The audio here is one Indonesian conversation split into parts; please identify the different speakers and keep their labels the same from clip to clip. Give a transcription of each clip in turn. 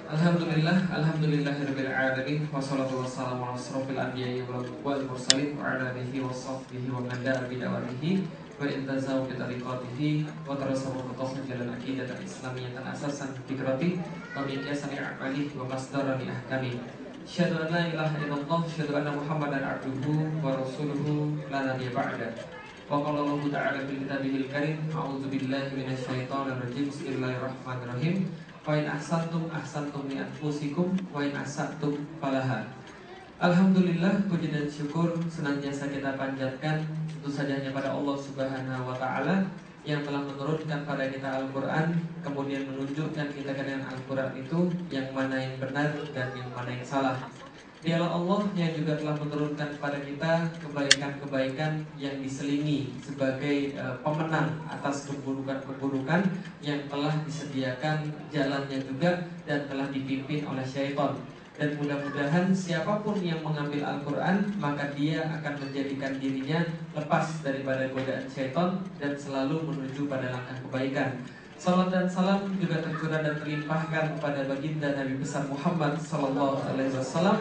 Speaker 1: Alhamdulillahirabbil alamin wassalatu wassalamu ala asrofil anbiya'i wal mursalin wa ala alihi wa sahbihi wa man da'a bi da'watihi wa intazahu bi tariqatihi wa tarasahu bi jalan aqidah islamiyyah asasan fikrati wa miqyasan a'mali wa masdaran li ahkami. Asyhadu an la ilaha illallah wa asyhadu anna Muhammadan abduhu wa rasuluhu la nabiyya ba'da. Wa qala Allah ta'ala fil kitabihil karim a'udzu billahi minasy syaithanir rajim. Bismillahirrahmanirrahim. Wa in ahsantum ahsantum li anfusikum wa in asatum falaha. Alhamdulillah, puji dan syukur senantiasa kita panjatkan tentu saja hanya pada Allah Subhanahu wa taala yang telah menurunkan pada kita Al-Qur'an, kemudian menunjukkan kita dengan Al-Qur'an itu yang mana yang benar dan yang mana yang salah. Dialah Allah yang juga telah menurunkan kepada kita kebaikan-kebaikan yang diselingi sebagai pemenang atas keburukan-keburukan yang telah disediakan jalannya juga dan telah dipimpin oleh syaitan. Dan mudah-mudahan siapapun yang mengambil Al-Quran, maka dia akan menjadikan dirinya lepas daripada godaan syaitan dan selalu menuju pada langkah kebaikan. Salam dan salam juga tercurah dan terlimpahkan kepada baginda Nabi besar Muhammad sallallahu alaihi wasallam.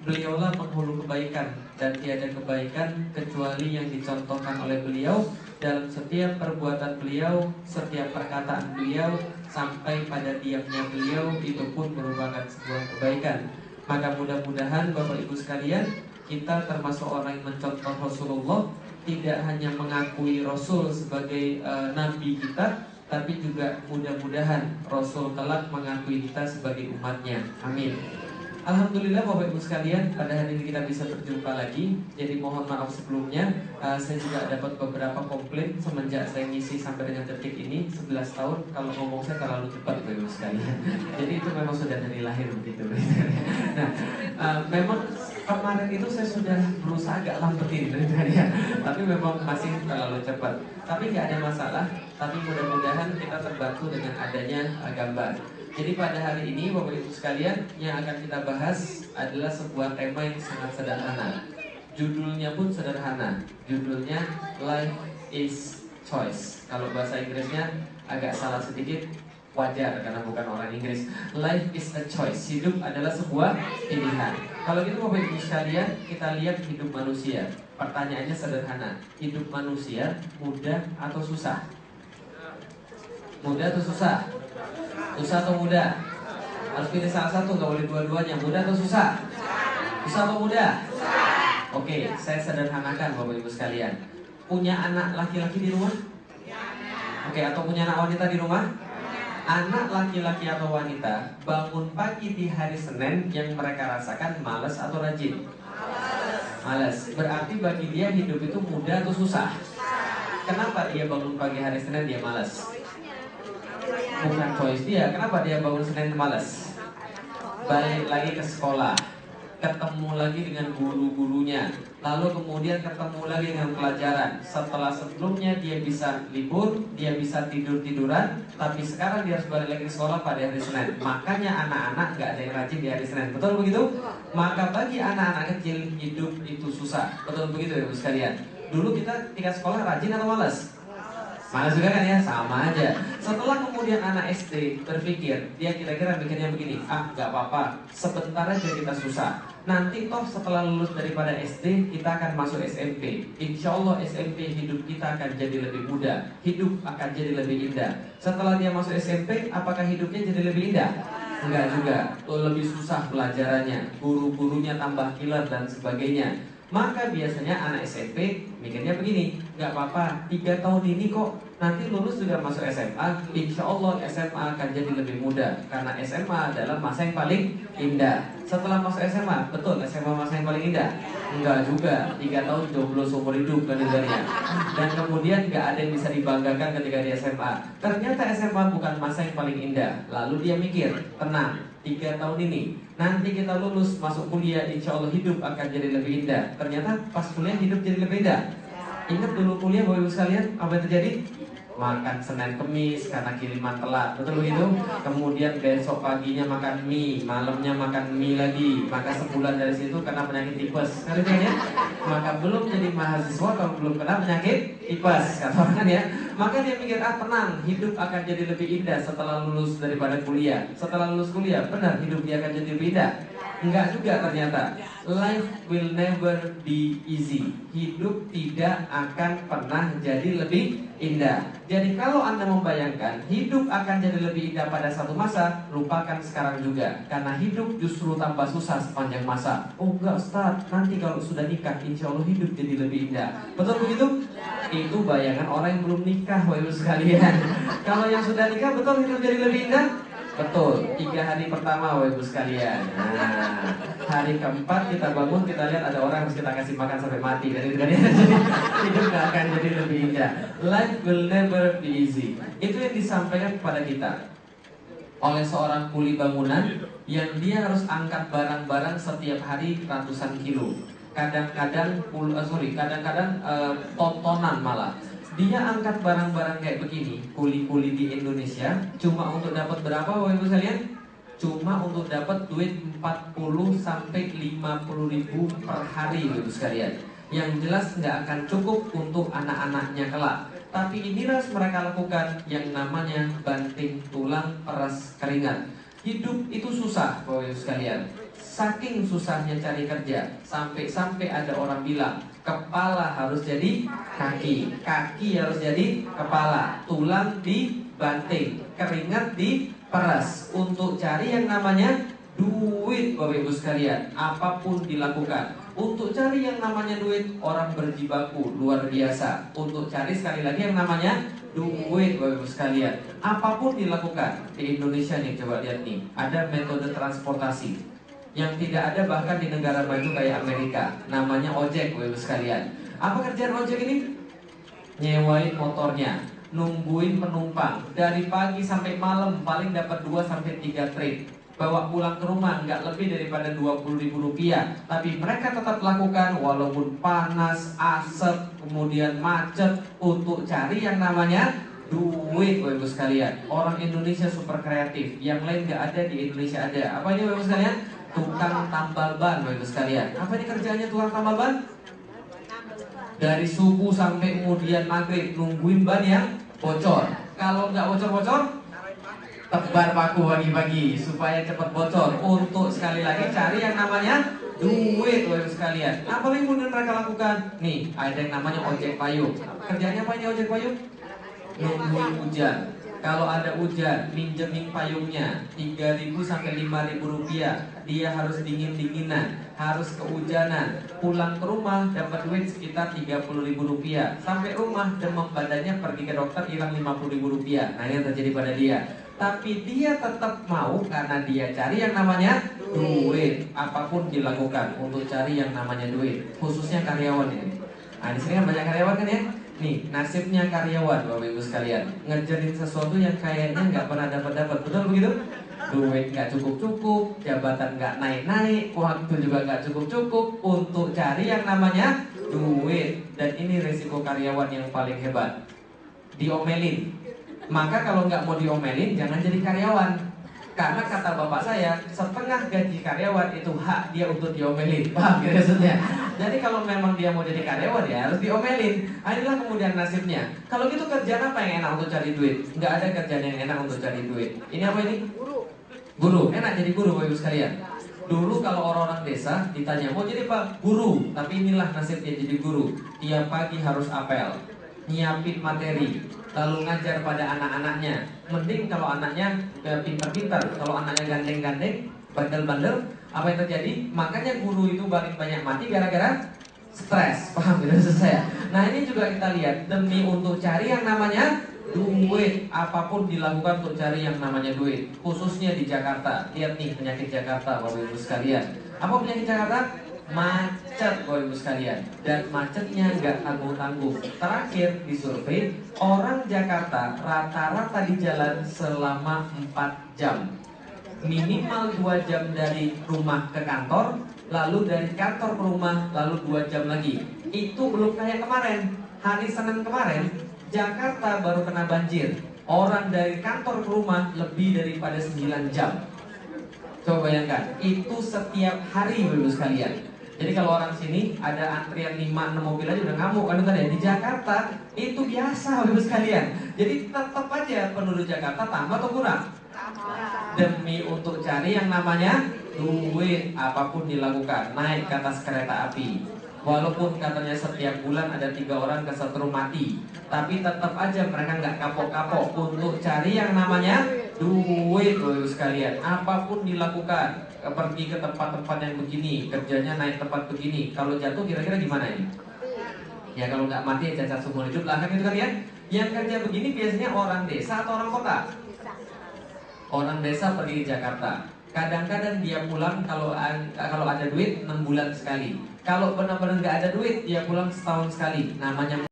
Speaker 1: Beliaulah penghulu kebaikan dan tiada kebaikan kecuali yang dicontohkan oleh beliau dalam setiap perbuatan beliau, setiap perkataan beliau, sampai pada diamnya beliau itu pun merupakan sebuah kebaikan. Maka mudah-mudahan Bapak Ibu sekalian, kita termasuk orang yang mencontoh Rasulullah, tidak hanya mengakui Rasul sebagai nabi kita, tapi juga mudah-mudahan Rasul kelak mengakui kita sebagai umatnya. Amin. Alhamdulillah Bapak Ibu sekalian, pada hari ini kita bisa berjumpa lagi. Jadi mohon maaf sebelumnya, saya juga dapat beberapa komplain semenjak saya ngisi sampai dengan detik ini 11 tahun. Kalau ngomong saya terlalu cepat Bapak Ibu sekalian. Jadi itu memang sudah dari lahir begitu. Nah, memang kemarin itu saya sudah berusaha agak lambetin ya, tapi memang masih terlalu cepat. Tapi nggak ada masalah. Tapi mudah-mudahan kita terbantu dengan adanya gambar. Jadi pada hari ini Bapak Ibu sekalian, yang akan kita bahas adalah sebuah tema yang sangat sederhana. Judulnya pun sederhana. Judulnya Life is Choice. Kalau bahasa Inggrisnya agak salah sedikit, wajar karena bukan orang Inggris. Life is a choice. Hidup adalah sebuah pilihan. Kalau gitu Bapak Ibu sekalian, kita lihat hidup manusia. Pertanyaannya sederhana. Hidup manusia mudah atau susah? Mudah atau susah? Susah atau mudah? Harus pilih salah satu, nggak boleh dua-duanya. Mudah atau susah? Susah atau mudah? Oke, saya sederhanakan Bapak Ibu sekalian. Punya anak laki-laki di rumah? Oke, atau punya anak wanita di rumah? Anak laki-laki atau wanita bangun pagi di hari Senin, yang mereka rasakan malas atau rajin? Malas. Berarti bagi dia hidup itu mudah atau susah? Kenapa dia bangun pagi hari Senin dia malas? Bukan choice dia. Kenapa dia bangun Senin malas? Balik lagi ke sekolah, ketemu lagi dengan guru-gurunya, lalu kemudian ketemu lagi dengan pelajaran. Setelah sebelumnya dia bisa libur, dia bisa tidur-tiduran, tapi sekarang dia harus balik lagi ke sekolah pada hari Senin. Makanya anak-anak gak ada yang rajin di hari Senin. Betul begitu? Maka bagi anak-anak kecil hidup itu susah. Betul begitu ya Ibu sekalian? Dulu kita ketika sekolah rajin atau malas? Malas juga kan ya? Sama aja. Setelah kemudian anak SD berpikir, dia kira-kira mikirnya begini, gak apa-apa, sebentar aja kita susah. Nanti toh setelah lulus daripada SD, kita akan masuk SMP. Insya Allah SMP hidup kita akan jadi lebih mudah, hidup akan jadi lebih indah. Setelah dia masuk SMP, apakah hidupnya jadi lebih indah? Enggak juga, lebih susah pelajarannya, guru-gurunya tambah killer dan sebagainya. Maka biasanya anak SMP mikirnya begini, gak apa-apa, 3 tahun ini kok, nanti lulus juga masuk SMA, insya Allah SMA akan jadi lebih mudah. Karena SMA adalah masa yang paling indah. Setelah masuk SMA, betul SMA masa yang paling indah? Enggak juga, 3 tahun jomblo seumur hidup kan dengarnya. Dan kemudian gak ada yang bisa dibanggakan ketika di SMA. Ternyata SMA bukan masa yang paling indah. Lalu dia mikir, tenang, 3 tahun ini, nanti kita lulus masuk kuliah, insya Allah hidup akan jadi lebih indah. Ternyata pas kuliah hidup jadi lebih indah. Ingat dulu kuliah Bapak Ibu sekalian, apa yang terjadi? Makan Senin Kemis karena kiriman telat, betul begitu? Kemudian besok paginya makan mie, malamnya makan mie lagi. Maka sebulan dari situ kena penyakit tipes, kan itu ya? Maka belum jadi mahasiswa kalau belum kena penyakit tipes, kata orang kan ya. Maka dia mikir, tenang, hidup akan jadi lebih indah setelah lulus daripada kuliah. Setelah lulus kuliah, benar hidup dia akan jadi lebih indah? Enggak juga ternyata. Life will never be easy. Hidup tidak akan pernah jadi lebih indah. Jadi kalau Anda membayangkan hidup akan jadi lebih indah pada satu masa, lupakan sekarang juga. Karena hidup justru tambah susah sepanjang masa. Oh enggak Ustaz, nanti kalau sudah nikah insya Allah hidup jadi lebih indah. Betul begitu? Itu bayangan orang yang belum nikah, Bapak Ibu sekalian. Kalau yang sudah nikah, betul hidup jadi lebih indah? Betul, 3 hari pertama Bapak Ibu sekalian. Nah, hari keempat kita bangun, kita lihat ada orang harus kita kasih makan sampai mati. Dan itu kan ya, jadi hidup gak akan jadi lebih indah. Life will never be easy. Itu yang disampaikan kepada kita oleh seorang kuli bangunan yang dia harus angkat barang-barang setiap hari ratusan kilo. Kadang-kadang tontonan malah. Dia angkat barang-barang kayak begini, kuli-kuli di Indonesia, cuma untuk dapat berapa Bapak Ibu sekalian? Cuma untuk dapat duit 40 sampai 50 ribu per hari Bapak Ibu sekalian. Yang jelas nggak akan cukup untuk anak-anaknya kelak. Tapi inilah mereka lakukan yang namanya banting tulang peras keringat. Hidup itu susah Bapak Ibu sekalian. Saking susahnya cari kerja, sampai ada orang bilang kepala harus jadi kaki, kaki harus jadi kepala, tulang dibanting, keringat diperas untuk cari yang namanya duit Bapak Ibu sekalian. Apapun dilakukan untuk cari yang namanya duit. Orang berjibaku luar biasa untuk cari sekali lagi yang namanya duit Bapak Ibu sekalian. Apapun dilakukan di Indonesia nih, coba lihat nih, ada metode transportasi yang tidak ada bahkan di negara maju kayak Amerika, namanya ojek Bapak Ibu sekalian. Apa kerjaan ojek ini? Nyewain motornya, nungguin penumpang dari pagi sampai malam, paling dapat 2 sampai 3 trip. Bawa pulang ke rumah nggak lebih daripada 20 ribu rupiah. Tapi mereka tetap lakukan walaupun panas, asap, kemudian macet, untuk cari yang namanya duit Bapak Ibu sekalian. Orang Indonesia super kreatif, yang lain nggak ada, di Indonesia ada. Apa ini Bapak Ibu sekalian? Tukang tambal ban Bapak Ibu sekalian. Apa ini kerjanya tukang tambal ban? Dari subuh sampai kemudian maghrib nungguin ban yang bocor. Kalau nggak bocor-bocor, tebar paku pagi-pagi supaya cepat bocor, untuk sekali lagi cari yang namanya duit Bapak Ibu sekalian. Apa yang kemudian mereka lakukan? Nih, ada yang namanya ojek payung. Kerjanya apa ini ojek payung? Nungguin hujan. Kalau ada hujan, minjemin payungnya 3.000 sampai 5.000 rupiah. Dia harus dingin-dinginan, harus kehujanan. Pulang ke rumah dapat duit sekitar 30.000 rupiah. Sampai rumah demam badannya, pergi ke dokter hilang 50.000 rupiah. Nah, ini yang terjadi pada dia. Tapi dia tetap mau karena dia cari yang namanya duit. Apapun dilakukan untuk cari yang namanya duit. Khususnya karyawan ini. Nah, di sini kan banyak karyawan kan ya. Nih, nasibnya karyawan Bapak Ibu sekalian, ngejarin sesuatu yang kayaknya nggak pernah dapat. Betul begitu? Duit nggak cukup-cukup, jabatan nggak naik-naik, waktu juga nggak cukup-cukup untuk cari yang namanya duit. Dan ini resiko karyawan yang paling hebat, diomelin. Maka kalau nggak mau diomelin, jangan jadi karyawan. Karena kata bapak saya, setengah gaji karyawan itu hak dia untuk diomelin. Paham ya maksudnya? Jadi kalau memang dia mau jadi karyawan, ya harus diomelin. Inilah kemudian nasibnya. Kalau gitu kerjaan apa yang enak untuk cari duit? Nggak ada kerjaan yang enak untuk cari duit. Ini apa ini? Guru. Enak jadi guru Bapak Ibu sekalian. Dulu kalau orang-orang desa ditanya mau jadi apa? Guru. Tapi inilah nasibnya jadi guru. Tiap pagi harus apel, nyiapin materi, lalu ngajar pada anak-anaknya. Mending kalau anaknya pintar-pintar. Kalau anaknya gandeng-gandeng, bandel-bandel, apa yang terjadi? Makanya guru itu paling banyak mati gara-gara stres. Paham ya maksud saya? Nah, ini juga kita lihat, demi untuk cari yang namanya duit, apapun dilakukan untuk cari yang namanya duit. Khususnya di Jakarta. Lihat nih penyakit Jakarta Bapak Ibu sekalian. Apa penyakit Jakarta? Macet Bapak Ibu sekalian. Dan macetnya nggak tanggung-tanggung. Terakhir disurvei, orang Jakarta rata-rata di jalan selama 4 jam. Minimal 2 jam dari rumah ke kantor, lalu dari kantor ke rumah, lalu 2 jam lagi. Itu belum kayak kemarin. Hari Senin kemarin Jakarta baru kena banjir. Orang dari kantor ke rumah lebih daripada 9 jam. Coba bayangkan, itu setiap hari Bapak Ibu sekalian. Jadi kalau orang sini ada antrian 5-6 mobil aja udah ngamuk kan ya. Di Jakarta itu biasa Bapak sekalian. Jadi tetap aja penduduk Jakarta tambah atau kurang? Demi untuk cari yang namanya duit, apapun dilakukan. Naik ke atas kereta api, walaupun katanya setiap bulan ada 3 orang kesetrum mati, tapi tetap aja mereka nggak kapok-kapok untuk cari yang namanya duit Bapak sekalian. Apapun dilakukan, pergi ke tempat-tempat yang begini, kerjanya naik tempat begini. Kalau jatuh kira-kira gimana ini? Ya kalau nggak mati ya cacat seumur hidup lah kan gitu kan ya. Yang kerja begini biasanya orang desa atau orang kota? Orang desa pergi ke Jakarta. Kadang-kadang dia pulang kalau ada duit 6 bulan sekali. Kalau benar-benar nggak ada duit dia pulang setahun sekali. Namanya